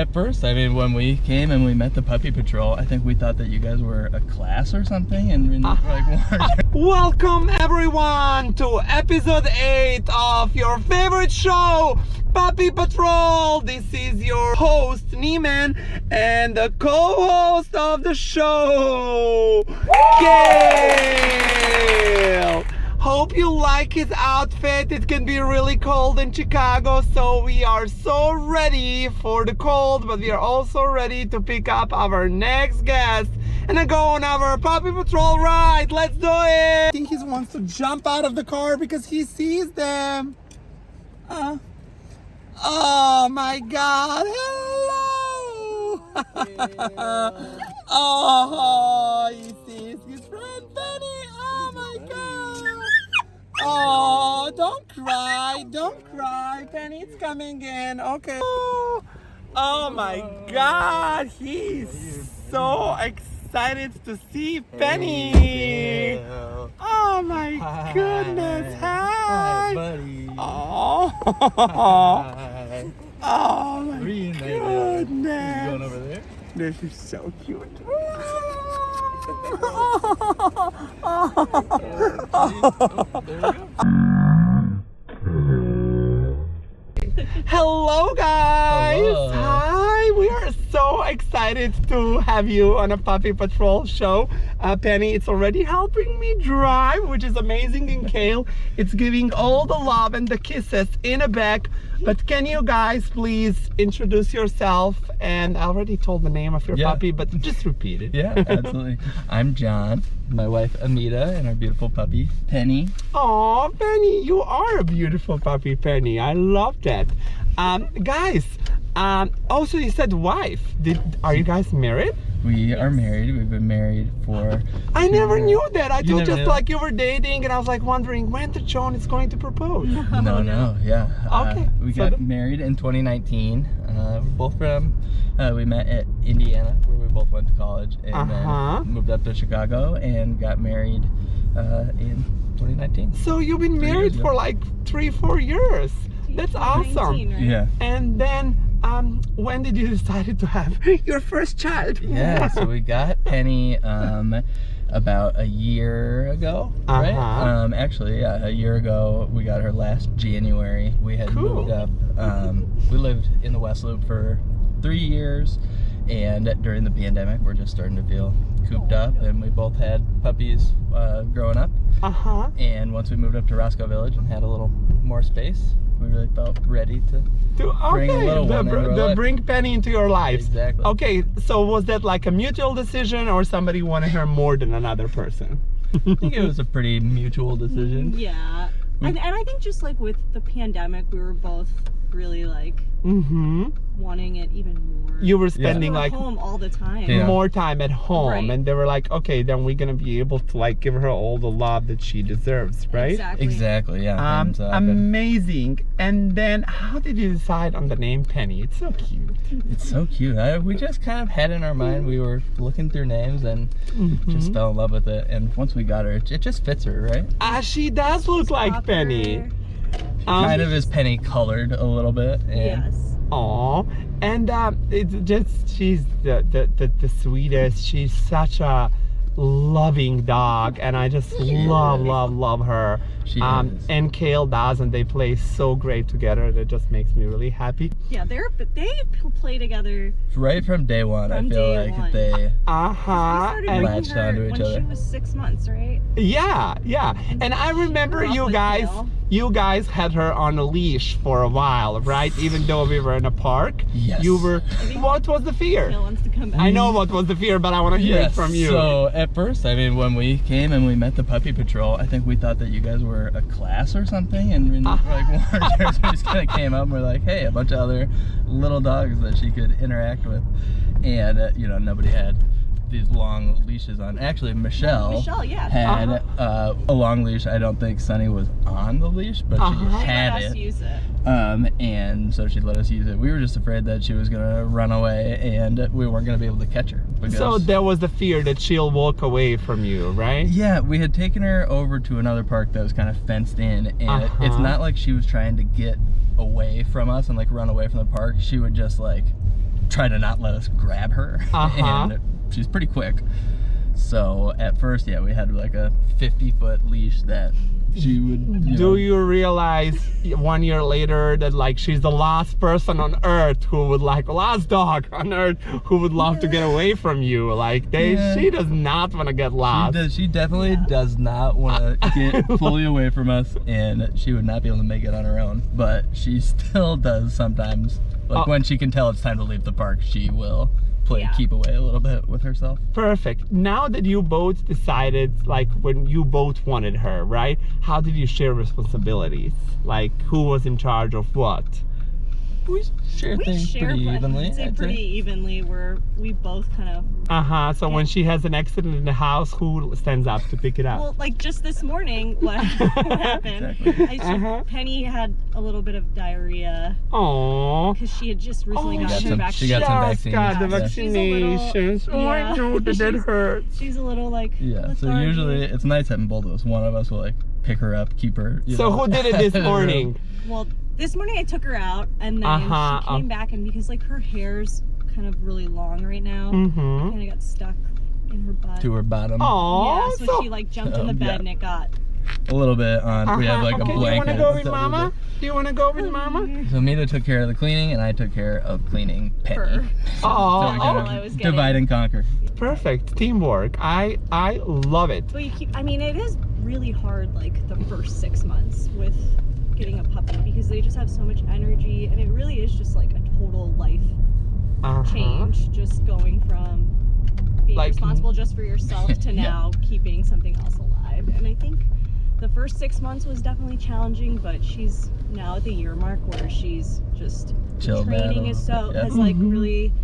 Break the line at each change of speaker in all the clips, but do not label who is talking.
At first, I mean, when we came and we met the Puppy Patrol, I think we thought that you guys were a class or something, and we're like,
Welcome everyone to episode 8 of your favorite show, Puppy Patrol. This is your host, Nieman, and the co-host of the show, Gail. Hope you like his outfit. It can be really cold in Chicago, so we are so ready for the cold, but we are also ready to pick up our next guest and then go on our Puppy Patrol ride. Let's do it! I think he wants to jump out of the car because he sees them. Oh my God! Hello! Oh, he sees his friend Penny. Oh my God! Oh, don't cry, Penny's coming in. Okay. Oh my God, he's so excited to see Penny. Oh my goodness, hi.
buddy.
Oh,
Hi.
oh my
You
goodness.
going over there?
This is so cute. Hello guys!
Hello.
Hi! We are so excited to have you on a Puppy Patrol show. Penny, it's already helping me drive, which is amazing, and Kale, it's giving all the love and the kisses in the back. But can you guys please introduce yourself? And I already told the name of your puppy, but just repeat it.
Yeah, absolutely. I'm John, my wife Amita, and our beautiful puppy Penny.
Aw, Penny, you are a beautiful puppy, Penny. I love that. Guys, also you said wife. Are you guys married?
We are married. We've been married for...
I never knew that. I
You
thought
never
just
knew?
like you were dating, and I was like wondering when the John is going to propose.
No, yeah.
Okay,
We
so
got married in 2019. We're both from, we met at Indiana, where we both went to college, and then moved up to Chicago and got married in 2019.
So you've been
3 years
married
ago.
for like 3-4 years. That's awesome.
19, right?
Yeah.
And then, when did you decide to have your first child?
Yeah, so we got Penny about a year ago, right? Actually, yeah, a year ago. We got her last January. We had moved up. We lived in the West Loop for 3 years, and during the pandemic, we're just starting to feel cooped up, and we both had puppies growing up. And once we moved up to Roscoe Village and had a little more space, we really felt ready to bring a little one into our life.
Bring Penny into your lives.
Exactly.
Okay, so was that like a mutual decision, or somebody wanted her more than another person?
I think it was a pretty mutual decision.
Yeah. And I think just like with the pandemic, we were both really like wanting it even more.
You were spending
We were
like
home all the time.
Yeah.
more time at home,
Right.
and they were like, okay, then we're gonna be able to like give her all the love that she deserves, right?
Exactly.
Exactly, yeah. And,
Amazing. And then how did you decide on the name Penny? It's so cute.
it's so cute. We just kind of had in our mind, we were looking through names and just fell in love with it. And once we got her, it just fits her, right?
She does look like
Copper.
Penny.
Kind of is Penny colored a little bit. And
Yes.
Aw, and it's just, she's the sweetest. She's such a loving dog, and I just love her.
She is.
And Kale does, and they play so great together. That just makes me really happy.
Yeah, they play together.
Right from day one,
From
I feel
day
like
one.
they...
We
And
started
latched
bringing her
onto each
when
other.
she was 6 months, right?
yeah. And I remember
Grew up
you
with
guys.
Kale.
You guys had her on a leash for a while, right? Even though we were in a park.
Yes.
You were. What was the fear?
Kale wants to come back.
I know what was the fear, but I want to hear it
Yes,
from you.
so at first, I mean, when we came and we met the Puppy Patrol, I think we thought that you guys were a class or something, and we just kind of came up and we're like, hey, a bunch of other little dogs that she could interact with, and nobody had these long leashes on. Actually, Michelle
yeah.
had a long leash. I don't think Sunny was on the leash, but she
They
had
let us
it.
use it.
And so she let us use it. We were just afraid that she was gonna run away and we weren't gonna be able to catch her.
So there was the fear that she'll walk away from you, right?
Yeah, we had taken her over to another park that was kind of fenced in, and it's not like she was trying to get away from us and like run away from the park. She would just like try to not let us grab her. And she's pretty quick. So at first, yeah, we had like a 50-foot leash that she would.
Do you realize 1 year later that like she's the last person on earth who would last dog on earth who would love to get away from you? Like she does not want to get lost.
She definitely does not want to get fully away from us, and she would not be able to make it on her own. But she still does sometimes. Like when she can tell it's time to leave the park, she will keep away a little bit with herself.
Perfect. Now that you both decided, like when you both wanted her, right? How did you share responsibilities? Like who was in charge of what?
We share things pretty evenly.
I'd say pretty evenly, where we both kind of.
So when she has an accident in the house, who stands up to pick it up?
Well, like just this morning, what happened? Penny had a little bit of diarrhea.
Aww.
Because she had just recently gotten her vaccine.
She got some vaccines.
Got the vaccinations. Oh my God, that hurts.
She's a little like.
Yeah. So usually it's nice having both of us. One of us will like pick her up, keep her.
So who did it this morning?
Well, this morning I took her out, and then she came back, and because like her hair's kind of really long right now, kind of got stuck in her butt.
To her bottom.
Oh,
yeah, so she like jumped in the bed and it got
a little bit on. We have like a blanket.
Do you want to go with Mama? Do you want to go with Mama?
So Mita took care of the cleaning, and I took care of cleaning Penny.
Oh,
so divide and conquer.
Perfect teamwork. I love it.
But I mean, it is really hard, like the first 6 months with getting a puppy, because they just have so much energy, and it really is just like a total life change, just going from being responsible just for yourself to now keeping something else alive. And I think the first 6 months was definitely challenging, but she's now at the year mark where she's just training is has like really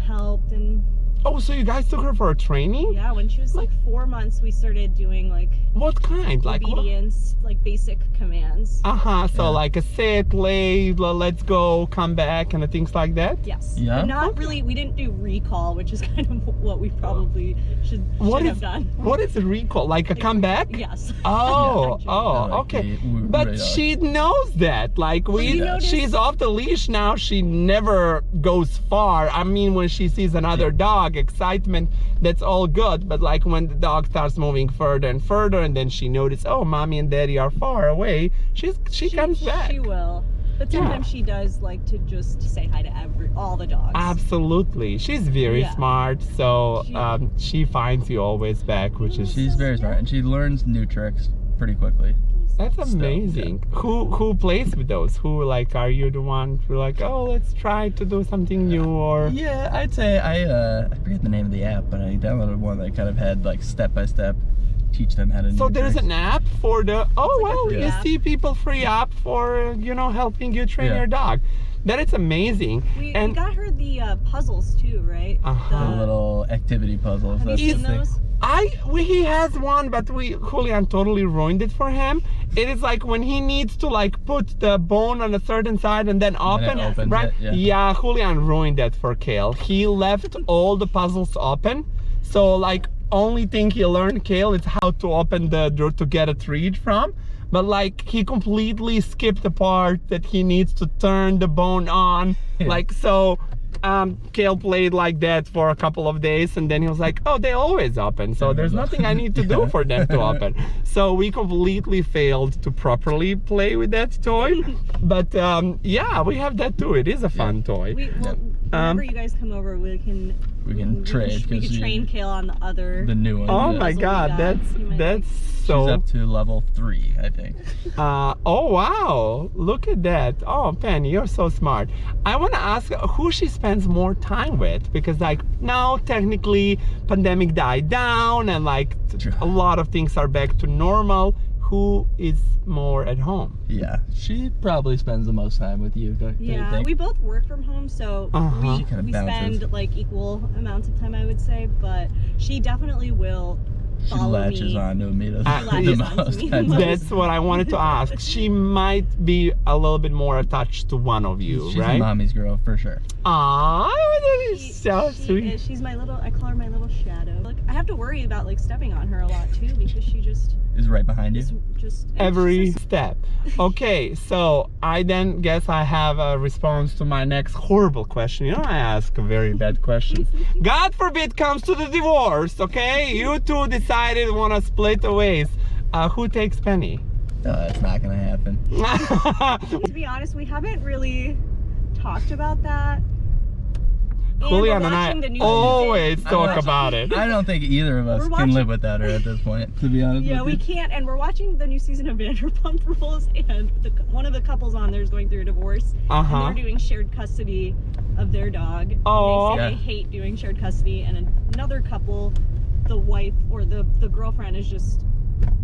helped. And
oh, so you guys took her for a training?
Yeah, when she was like 4 months, we started doing like
what kind? Like
obedience, like basic commands.
So like a sit, lay, let's go, come back, and things like that.
Yes.
Yeah.
But not really. We didn't do recall, which is kind of what we probably should have done.
What is a recall? Like a comeback?
Yes.
Okay. But she knows that. Like she's off the leash now. She never goes far. I mean, when she sees another dog, excitement, that's all good. But like when the dog starts moving further and further, and then she notices, oh, mommy and daddy are far away, she comes back.
She will. But sometimes she does like to just say hi to all the dogs.
Absolutely. She's very smart, so she finds you always back, which is...
She's very smart, and she learns new tricks pretty quickly.
That's amazing. Who plays with those? Who, like, are you the one who like, oh, let's try to do something new, or?
Yeah, I'd say I forget the name of the app, but I downloaded one that kind of had like step-by-step teach them how to do
there's an app for the you
app.
see people free app for helping you train your dog. That is amazing.
We got her the puzzles too, right?
The little activity puzzles.
Have you seen those?
He has one, but Julian totally ruined it for him. It is like when he needs to like put the bone on a certain side and then open, right? Yeah, Julian ruined that for Kale. He left all the puzzles open, so like only thing he learned, Kale, is how to open the door to get a treat from. But like he completely skipped the part that he needs to turn the bone on. Like so Kale played like that for a couple of days, and then he was like, oh, they always open, so there's nothing I need to do for them to open. So we completely failed to properly play with that toy. But yeah, we have that too. It is a fun toy.
Whenever you guys come over, we can
trade.
We can train Kale on the
new one.
Oh my God, that's so.
She's up to level 3, I think.
Oh wow, look at that. Oh, Penny, you're so smart. I want to ask who she spends more time with, because like now technically pandemic died down and like a lot of things are back to normal. Who is more at home?
Yeah, she probably spends the most time with you, don't you think?
We both work from home, so we spend like equal amounts of time, I would say, but she definitely will follow me.
She latches on to me the most.
That's what I wanted to ask. She might be a little bit more attached to one of you,
She's
right?
a mommy's girl, for sure.
Ah, so sweet.
She's my little, I call her my little shadow. Like, I have to worry about like stepping on her a lot too because she just
Is right behind you.
is just
Every
she's just-
step. Okay, so I then guess I have a response to my next horrible question. You know, I ask very bad questions. God forbid comes to the divorce, okay? You two decided want to split the ways. Who takes Penny?
No, that's not gonna happen.
To be honest, we haven't really talked about that.
Julian and
we're
I
watching the new
always
season.
talk
watching-
about it.
I don't think either of us
We're
can
watching-
live without her at this point, to be honest
Yeah,
with
we
you.
can't, and we're watching the new season of Vanderpump Rules, and one of the couples on there is going through a divorce,
Uh-huh.
and they're doing shared custody of their dog.
Aw.
They say
Yeah.
they hate doing shared custody, and another couple, the wife or the girlfriend has just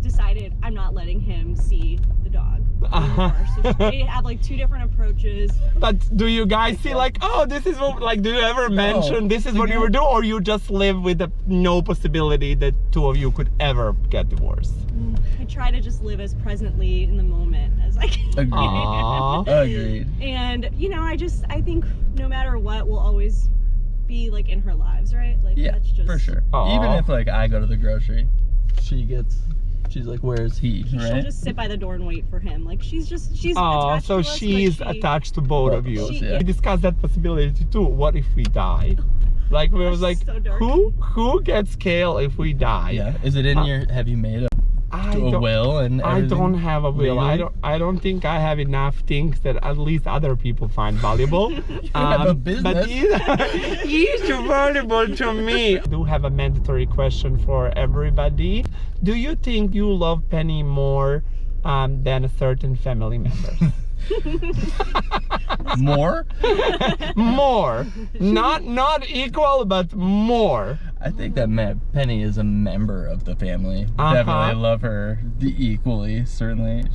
decided, I'm not letting him see the dog anymore. So they have like two different approaches.
But do you guys see like, oh, this is what, like, do you ever mention this is what you would do, or you just live with the no possibility that two of you could ever get divorced?
I try to just live as presently in the moment as I can.
Agreed.
Aww.
Agreed.
And you know, I think no matter what, we'll always be like in her lives, right? Like
Yeah,
that's just
for sure.
Aw.
Even if like I go to the grocery, she's like, where's he?
She'll
Right?
just sit by the door and wait for him. Like she's
Oh,
attached
so
to us, but
she's
she-
attached to both of you.
She-
yeah.
We discussed that possibility too. What if we die? Like we was like,
That's so dark.
who gets Kale if we die?
Yeah. Is it in your? Have you made
I
a
don't,
will and
I
everything?
don't have a will.
legally?
I don't think I have enough things that at least other people find valuable.
have a
But
business.
he's valuable to me. I do have a mandatory question for everybody. Do you think you love Penny more than a certain family member?
More?
More, not equal, but more.
I think that Penny is a member of the family.
Uh-huh.
Definitely love her equally. Certainly,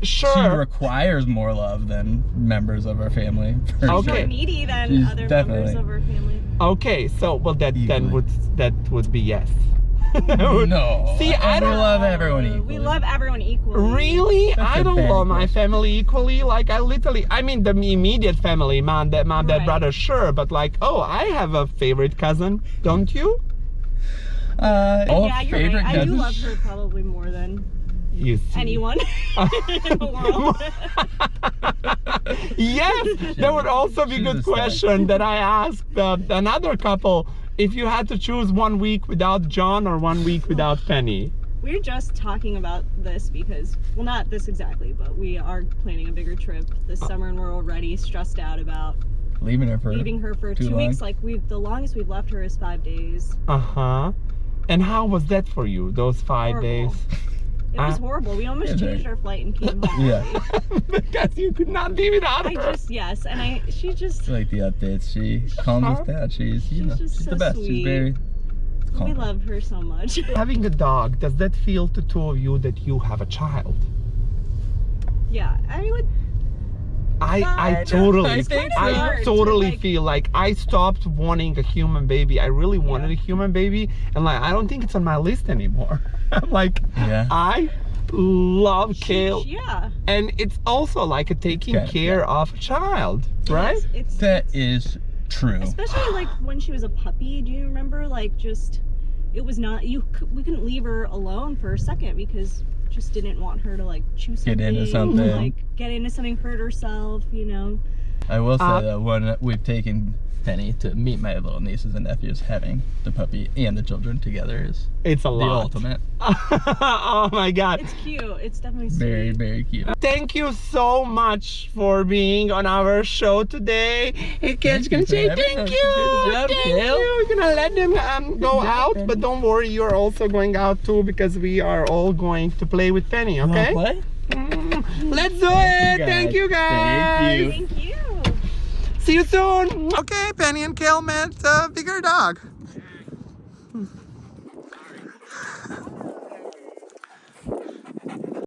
she
Sure.
requires more love than members of our family. For
Okay.
more
sure.
needy than
She's
other
definitely-
members of her family.
Okay, so well that
Equally.
would be yes.
No.
See, I
we
don't-
love everyone equally.
We love everyone equally.
Really?
That's
I
a
don't
bad
love my
question.
family equally. Like I mean the immediate family, mom, dad,
Right.
brother, sure. But like, oh, I have a favorite cousin, don't you?
Yeah, you're
favorite
right. I do
cousins?
love her probably more than
You see.
anyone in the world.
Yes, that would also be a
She's
good
a star.
question that I asked another couple. If you had to choose 1 week without John or 1 week without Penny.
We're just talking about this because, well, not this exactly, but we are planning a bigger trip this summer, and we're already stressed out about
Leaving her for
leaving her for
too
2 weeks.
long?
Like the longest we've left her is 5 days.
Uh-huh. And how was that for you, those 5
Horrible.
days?
It was horrible. We almost
It's
changed
very-
our flight and came home.
Yeah.
Because you could not leave it out
I
of her.
just she just
I like the updates. She calms us down. She's
just
she's
so
the best.
sweet.
She's very calm.
we love her so much.
Having a dog, does that feel to two of you that you have a child?
Yeah, I mean,
I totally,
I think so.
I
hard to,
totally
like-
feel like I stopped wanting a human baby. I really wanted a human baby, and like I don't think it's on my list anymore. I'm like,
Yeah.
I love Kale,
yeah,
and it's also like a taking
Okay,
care of a child, right?
It's
That is true.
especially like when she was a puppy. Do you remember? Like just it was not we couldn't leave her alone for a second because we just didn't want her to like chew something,
Get into something.
like get into something, hurt herself. You know.
I will say that when we've taken Penny to meet my little nieces and nephews, having the puppy and the children together is
It's a
the
lot.
ultimate.
Oh my God.
It's cute. It's definitely sweet.
Very, very cute.
Thank you so much for being on our show today. Hey, kids,
Thank
gonna
you for
say
having
thank
us.
you.
Good job,
Thank
Kale.
you. We're gonna let them go out,
Penny.
but don't worry, you're also going out too because we are all going to play with Penny. Okay?
What?
Let's do it.
guys.
Thank you, guys.
Thank you.
Thank you.
See you soon. Okay, Penny and Kale met a bigger dog.